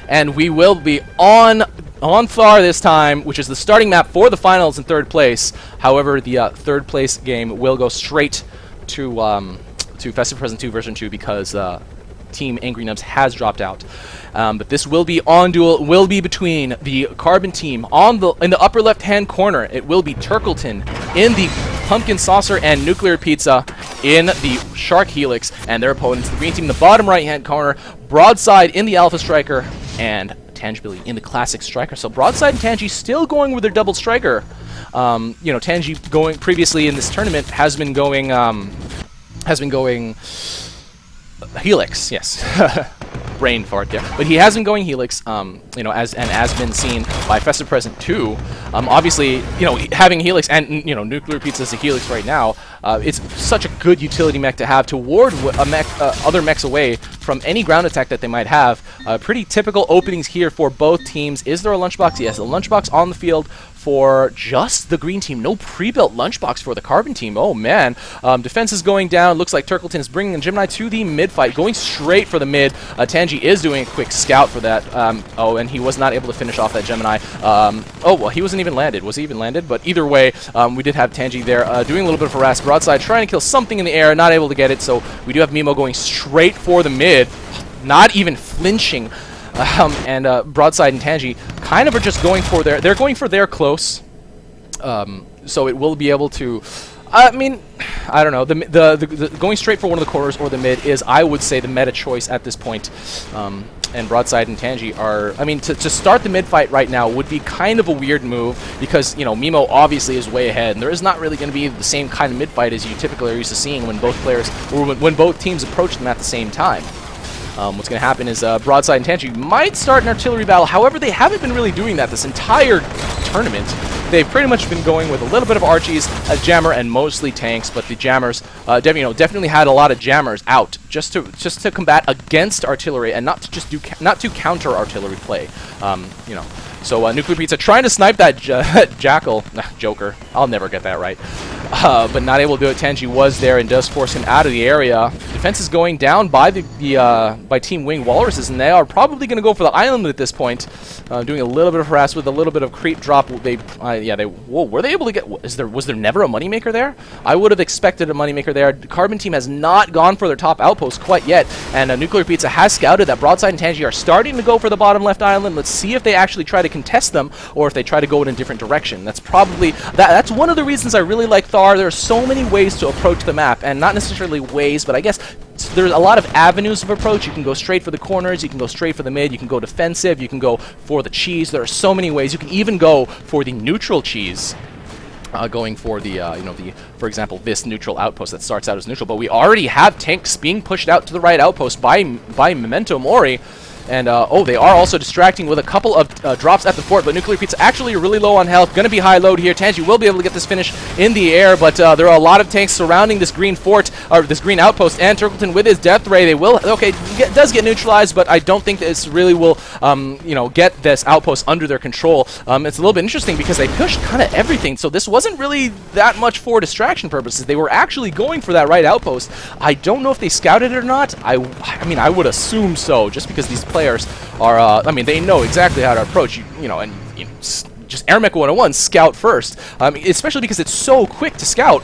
and we will be on Thar this time, which is the starting map for the finals in third place. However, the third place game will go straight to Festive Present 2 version 2 because Team Angry Nubs has dropped out. But this will be on duel, will be between the Carbon team in the upper left-hand corner. It will be Turkleton in the Pumpkin Saucer and NuclearPizza in the Shark Helix, and their opponents, the green team in the bottom right-hand corner, Broadside in the Alpha Striker, and Tangibility in the Classic Striker. So Broadside and Tangi still going with their double striker. You know, Tangi going previously in this tournament has been going Helix, yes. Brain fart there. But he has been going Helix, you know, as been seen by Festive Present 2. Obviously, you know, having Helix and, you know, NuclearPizza is a Helix right now, it's such a good utility mech to have to ward a mech, other mechs away from any ground attack that they might have. Pretty typical openings here for both teams. Is there a lunchbox? Yes, a lunchbox on the field for just the green team. No pre-built lunchbox for the Carbon team. Oh, man. Defense is going down. Looks like Turkleton is bringing in Gemini to the mid-fight, going straight for the mid. Tangi is doing a quick scout for that. Oh, and he was not able to finish off that Gemini. Oh, well, he wasn't even landed. Was he even landed? But either way, we did have Tangi there doing a little bit of harass. Broadside trying to kill something in the air, not able to get it. So we do have Mimo going straight for the mid, not even flinching. And Broadside and Tangi kind of are just going for they're going for their close, so it will be able to. I mean, I don't know. The going straight for one of the corners or the mid is, I would say, the meta choice at this point. And Broadside and Tangi are, I mean, to start the mid fight right now would be kind of a weird move because, you know, Mimo obviously is way ahead, and there is not really going to be the same kind of mid fight as you typically are used to seeing when both players or when both teams approach them at the same time. What's going to happen is Broadside and Tangi might start an artillery battle. However, they haven't been really doing that this entire tournament. They've pretty much been going with a little bit of Archies, a jammer, and mostly tanks. But the jammers, definitely had a lot of jammers out just to combat against artillery and not to counter artillery play. You know. So NuclearPizza trying to snipe that Joker. I'll never get that right. But not able to do it. Tangi was there and does force him out of the area. Defense is going down by by Team Wing Walruses, and they are probably going to go for the island at this point, doing a little bit of harass with a little bit of creep drop. Whoa, were they able to get? Was there never a moneymaker there? I would have expected a moneymaker there. The Carbon team has not gone for their top outpost quite yet, and NuclearPizza has scouted that Broadside and Tangi are starting to go for the bottom left island. Let's see if they actually try to contest them or if they try to go in a different direction. That's probably that's one of the reasons I really like Thar. There are so many ways to approach the map, and not necessarily ways, but I guess there's a lot of avenues of approach. You can go straight for the corners, you can go straight for the mid, you can go defensive, you can go for the cheese. There are so many ways. You can even go for the neutral cheese. Going for the, for example, this neutral outpost that starts out as neutral, but we already have tanks being pushed out to the right outpost by Memento Mori. And, they are also distracting with a couple of drops at the fort, but NuclearPizza actually really low on health. Going to be high load here. Tangi will be able to get this finish in the air, but there are a lot of tanks surrounding this green fort, or this green outpost, and Turkleton with his death ray, does get neutralized, but I don't think this really will, get this outpost under their control. It's a little bit interesting because they pushed kind of everything, so this wasn't really that much for distraction purposes. They were actually going for that right outpost. I don't know if they scouted it or not. I mean, I would assume so, just because these players are, they know exactly how to approach, just AirMech 101, scout first, especially because it's so quick to scout.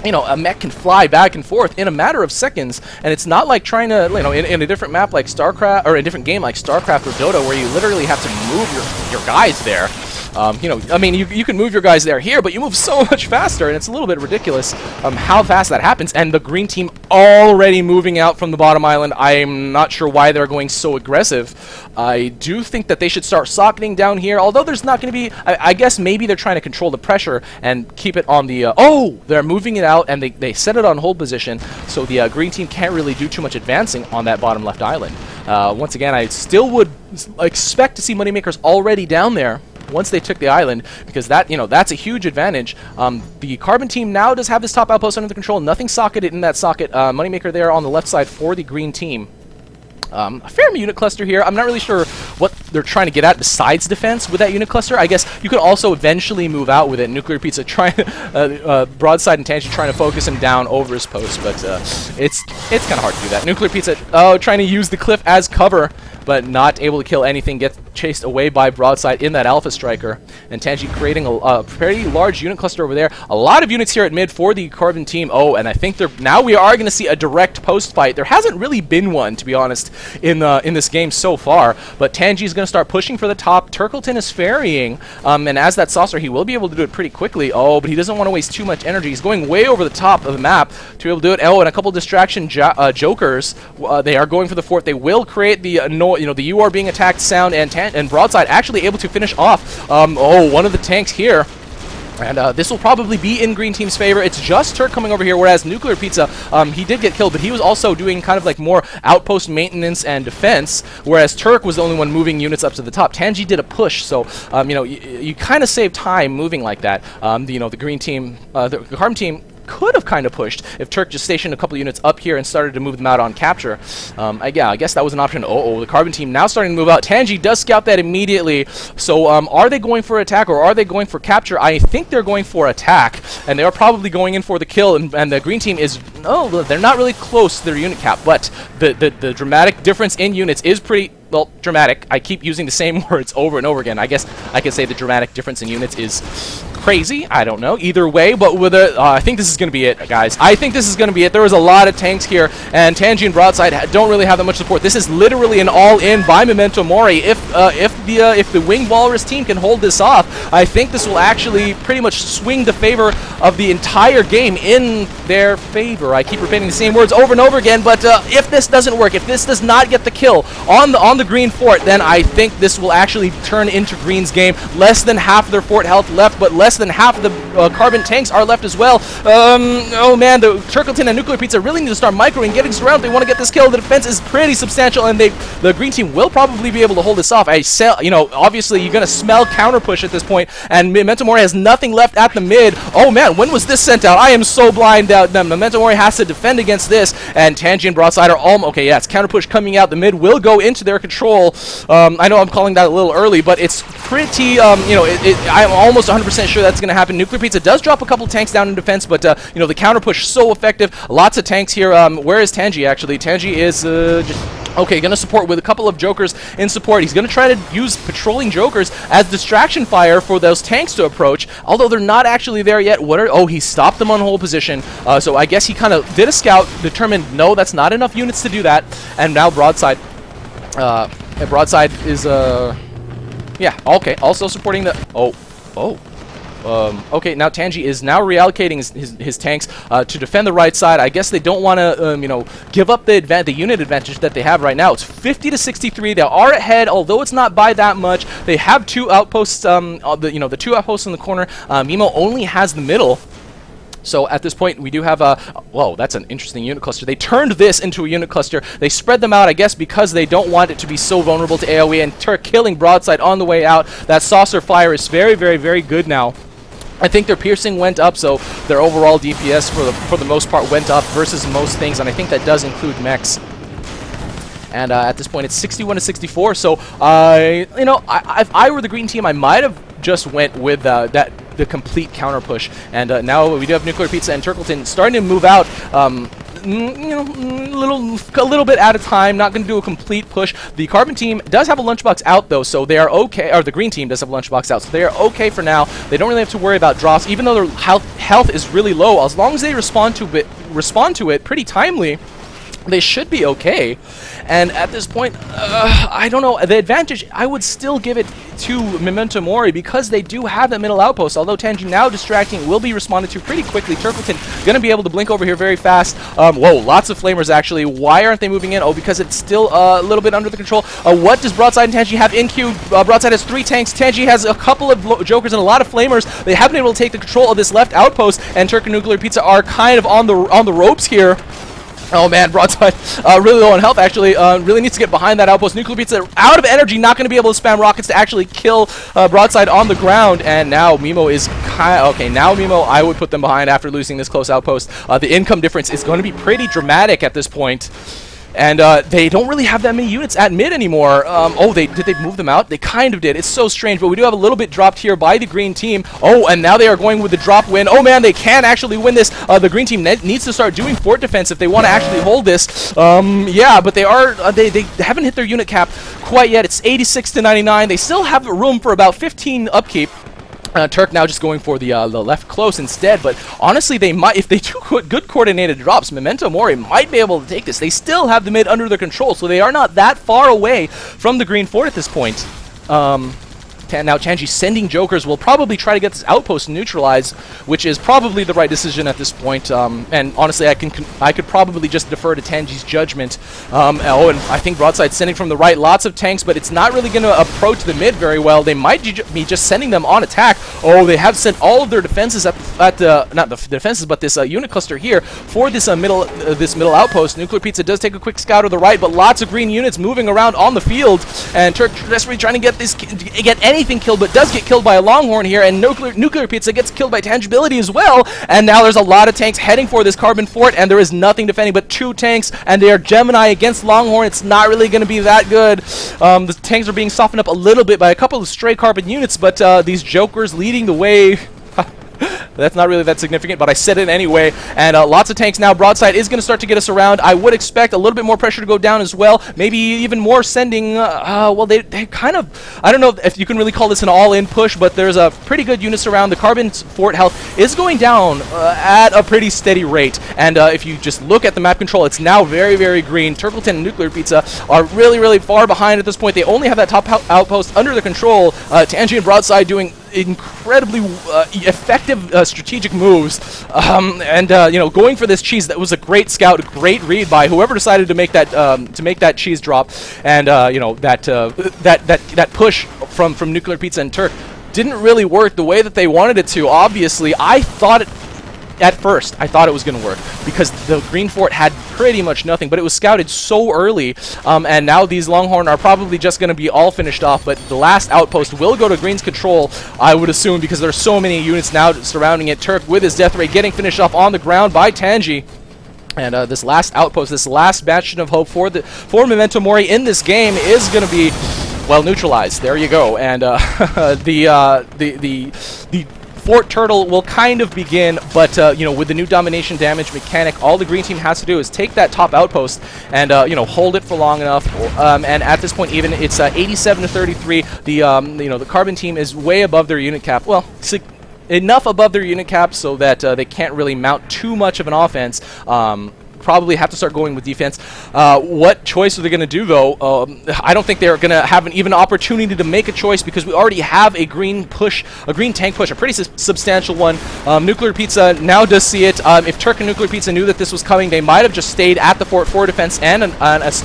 A mech can fly back and forth in a matter of seconds, and it's not like trying to, in a different map like StarCraft, or a different game like StarCraft or Dota, where you literally have to move your guys there. You can move your guys there here, but you move so much faster, and it's a little bit ridiculous how fast that happens. And the green team already moving out from the bottom island. I'm not sure why they're going so aggressive. I do think that they should start socketing down here, although there's not going to be, I guess maybe they're trying to control the pressure and keep it on the, they're moving it out, and they set it on hold position, so the green team can't really do too much advancing on that bottom left island. Once again, I still would expect to see moneymakers already down there once they took the island, because that's a huge advantage. The Carbon team now does have this top outpost under control. Nothing socketed in that socket. Moneymaker there on the left side for the green team. A fair unit cluster here. I'm not really sure what they're trying to get at besides defense with that unit cluster. I guess you could also eventually move out with it. NuclearPizza trying, Broadside and Tangi trying to focus him down over his post, but it's kind of hard to do that. NuclearPizza trying to use the cliff as cover. but not able to kill anything. Gets chased away by Broadside in that Alpha Striker, and Tangi creating a pretty large unit cluster over there. A lot of units here at mid for the Carbon team. Oh, and I think now we are going to see a direct post fight. There hasn't really been one, to be honest, in this game so far, but Tangi is going to start pushing for the top. Turkleton is ferrying, and as that saucer, he will be able to do it pretty quickly. Oh, but he doesn't want to waste too much energy. He's going way over the top of the map to be able to do it. Oh, and a couple distraction jokers. They are going for the fort. They will create the the "you are being attacked" sound, and Broadside actually able to finish off one of the tanks here. And this will probably be in green team's favor. It's just Turk coming over here, whereas NuclearPizza, he did get killed, but he was also doing kind of like more outpost maintenance and defense, whereas Turk was the only one moving units up to the top. Tangi did a push, so you kind of save time moving like that. The green team, the Carbon team, could have kind of pushed if Turk just stationed a couple units up here and started to move them out on capture. I guess that was an option. The Carbon team now starting to move out. Tangi does scout that immediately. So are they going for attack or are they going for capture? I think they're going for attack, and they are probably going in for the kill. And the green team is they're not really close to their unit cap, but the dramatic difference in units is pretty. Well, dramatic. I keep using the same words over and over again. I guess I could say the dramatic difference in units is crazy. I don't know. Either way, but with I think this is going to be it, guys. I think this is going to be it. There was a lot of tanks here, and Tangi and Broadside don't really have that much support. This is literally an all-in by Memento Mori. If the Winged Walrus team can hold this off, I think this will actually pretty much swing the favor of the entire game in their favor. I keep repeating the same words over and over again, but if this doesn't work, if this does not get the kill on the green fort, then I think this will actually turn into green's game. Less than half of their fort health left, but less than half of the Carbon tanks are left as well. Oh man, the Turkleton and NuclearPizza really need to start microing, getting surrounded. They want to get this kill. The defense is pretty substantial, and the green team will probably be able to hold this off. Obviously you're gonna smell counter push at this point, and Memento Mori has nothing left at the mid. Oh man, when was this sent out? I am so blind out. Memento Mori has to defend against this, and Tangi and Broadside are all okay. Yeah, it's counter push coming out. The mid will go into their control. I know I'm calling that a little early, but it's pretty, I'm almost 100% sure that's going to happen. NuclearPizza does drop a couple tanks down in defense, but, the counter push so effective. Lots of tanks here. Where is Tangi, actually? Tangi is going to support with a couple of jokers in support. He's going to try to use patrolling jokers as distraction fire for those tanks to approach, although they're not actually there yet. He stopped them on hold position, so I guess he kind of did a scout, determined, no, that's not enough units to do that, and now Broadside is also supporting the okay, now Tangi is now reallocating his tanks to defend the right side. I guess they don't want to give up the unit advantage that they have right now. It's 50 to 63. They are ahead, although it's not by that much. They have two outposts, the two outposts in the corner. Mimo only has the middle. So at this point, we do have a... Whoa, that's an interesting unit cluster. They turned this into a unit cluster. They spread them out, I guess, because they don't want it to be so vulnerable to AoE, and Turk killing Broadside on the way out. That saucer fire is very, very, very good now. I think their piercing went up, so their overall DPS for the most part went up versus most things, and I think that does include mechs. And at this point, it's 61 to 64. So, if I were the green team, I might have just went with the complete counter push. And now we do have NuclearPizza and Turkleton starting to move out. A little bit at a time, not going to do a complete push. The Carbon team does have a lunchbox out, though, so they are okay. Or the green team does have a lunchbox out, so they are okay for now. They don't really have to worry about drops, even though their health is really low. As long as they respond to it pretty timely, they should be okay. And at this point, I don't know. The advantage, I would still give it to Memento Mori because they do have that middle outpost. Although Tangi now distracting will be responded to pretty quickly. Turkleton going to be able to blink over here very fast. Whoa, lots of flamers actually. Why aren't they moving in? Oh, because it's still a little bit under the control. What does Broadside and Tangi have in queue? Broadside has 3 tanks. Tangi has a couple of jokers and a lot of flamers. They have been able to take the control of this left outpost, and Turk and NuclearPizza are kind of on the ropes here. Oh man, Broadside really low on health actually, really needs to get behind that outpost. NuclearPizza out of energy, not going to be able to spam rockets to actually kill Broadside on the ground, and now Mimo is okay, now Mimo, I would put them behind after losing this close outpost. The income difference is going to be pretty dramatic at this point. And they don't really have that many units at mid anymore. Oh, did they move them out? They kind of did. It's so strange, but we do have a little bit dropped here by the green team. Oh, and now they are going with the drop win. Oh man, they can actually win this. The green team needs to start doing fort defense if they want to actually hold this. Yeah, but they haven't hit their unit cap quite yet. It's 86 to 99. They still have room for about 15 upkeep. Turk now just going for the left close instead, but honestly, they might, if they do good coordinated drops, Memento Mori might be able to take this. They still have the mid under their control, so they are not that far away from the green fort at this point. Now Tangi sending Jokers will probably try to get this outpost neutralized, which is probably the right decision at this point. And honestly, I could probably just defer to Tangi's judgment. Oh, and I think Broadside sending from the right, lots of tanks, but it's not really going to approach the mid very well. They might be just sending them on attack. Oh, they have sent all of their defenses at not the defenses, but this unit cluster here for this middle outpost. NuclearPizza does take a quick scout to the right, but lots of green units moving around on the field, and Turk desperately trying to get anything killed, but does get killed by a Longhorn here, and NuclearPizza gets killed by Tangibility as well, and now there's a lot of tanks heading for this carbon fort, and there is nothing defending but 2 tanks, and they are Gemini against Longhorn. It's not really going to be that good. The tanks are being softened up a little bit by a couple of stray carbon units, but these Jokers leading the way. That's not really that significant, but I said it anyway. And lots of tanks now. Broadside is going to start to get us around. I would expect a little bit more pressure to go down as well. Maybe even more sending. Well, they kind of, I don't know if you can really call this an all-in push, but there's a pretty good units around. The carbon fort health is going down at a pretty steady rate. And if you just look at the map control, it's now very, very green. Turkleton and NuclearPizza are really, really far behind at this point. They only have that top outpost under their control. Tangi and Broadside doing incredibly effective strategic moves, and you know, going for this cheese. That was a great scout, a great read by whoever decided to make that cheese drop, and you know, that push from NuclearPizza and Turk didn't really work the way that they wanted it to. Obviously, at first, I thought it was going to work because the green fort had pretty much nothing, but it was scouted so early, and now these Longhorn are probably just going to be all finished off, but the last outpost will go to green's control, I would assume, because there's so many units now surrounding it. Turk with his death ray getting finished off on the ground by Tangi. And this last outpost, this last bastion of hope for Memento Mori in this game is going to be, well, neutralized. There you go. And the Fort Turtle will kind of begin, but you know, with the new domination damage mechanic, all the green team has to do is take that top outpost and you know, hold it for long enough. And at this point, even it's 87 to 33. The you know, the carbon team is way above their unit cap. Well, enough above their unit cap so that they can't really mount too much of an offense. Probably have to start going with defense. What choice are they going to do, though? I don't think they're going to have an even opportunity to make a choice because we already have a green tank push, a pretty substantial one. NuclearPizza now does see it. If Turk and NuclearPizza knew that this was coming, they might have just stayed at the fort for defense and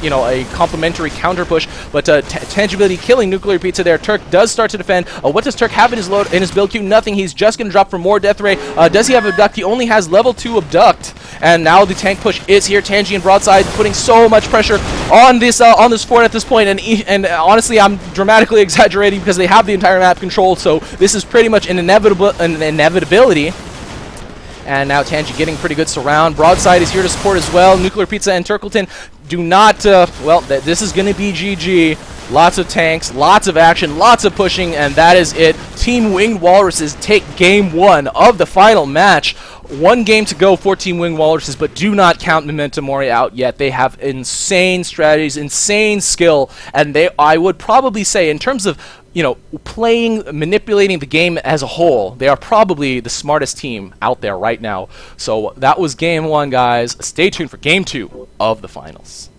you know, a complementary counter push. But Tangibility killing NuclearPizza there. Turk does start to defend. What does Turk have in his build queue? Nothing. He's just going to drop for more death ray. Does he have abduct? He only has level 2 abduct, and now the tank push is here. Tangi and Broadside putting so much pressure on this fort at this point, and honestly, I'm dramatically exaggerating because they have the entire map controlled, so this is pretty much an inevitability. And now Tangi getting pretty good surround. Broadside is here to support as well. NuclearPizza and Turkleton do not, well, this is going to be GG. Lots of tanks, lots of action, lots of pushing, and that is it. Team Winged Walruses take game 1 of the final match. 1 game to go for Team Winged Walruses, but do not count Memento Mori out yet. They have insane strategies, insane skill, and I would probably say, in terms of, you know, manipulating the game as a whole, they are probably the smartest team out there right now. So that was game 1, guys. Stay tuned for game 2 of the finals.